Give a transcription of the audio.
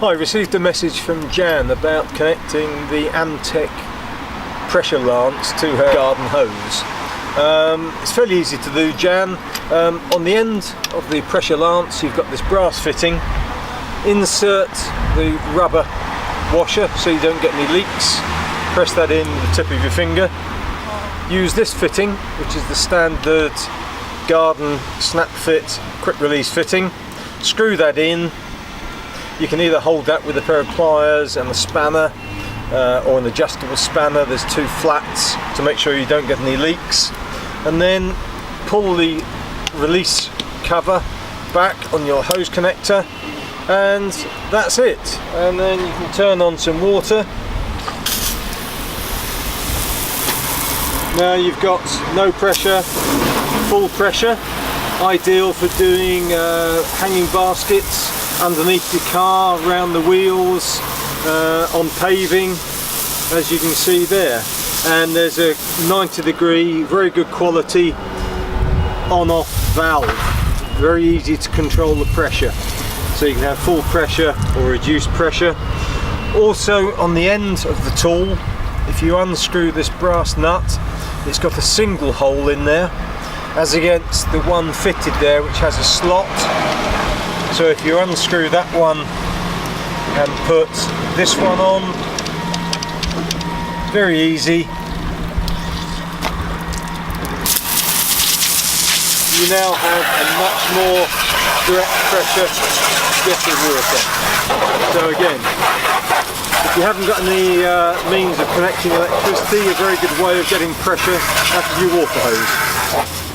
I received a message from Jan about connecting the Amtech pressure lance to her garden hose. It's fairly easy to do, Jan. On the end of the pressure lance you've got this brass fitting. Insert the rubber washer so you don't get any leaks. Press that in with the tip of your finger. Use this fitting, which is the standard garden snap fit quick release fitting. Screw that in. You can either hold that with a pair of pliers and a spanner or an adjustable spanner. There's two flats to make sure you don't get any leaks. And then pull the release cover back on your hose connector, and that's it. And then you can turn on some water. Now you've got no pressure, full pressure, ideal for doing hanging baskets underneath your car, around the wheels, on paving, as you can see there. And there's a 90-degree, very good quality on-off valve, very easy to control the pressure, so you can have full pressure or reduced pressure. Also on the end of the tool, if you unscrew this brass nut, it's got a single hole in there as against the one fitted there which has a slot. So if you unscrew that one and put this one on, very easy, you now have a much more direct pressure to get the water. So again, if you haven't got any means of connecting electricity, a very good way of getting pressure out of your water hose.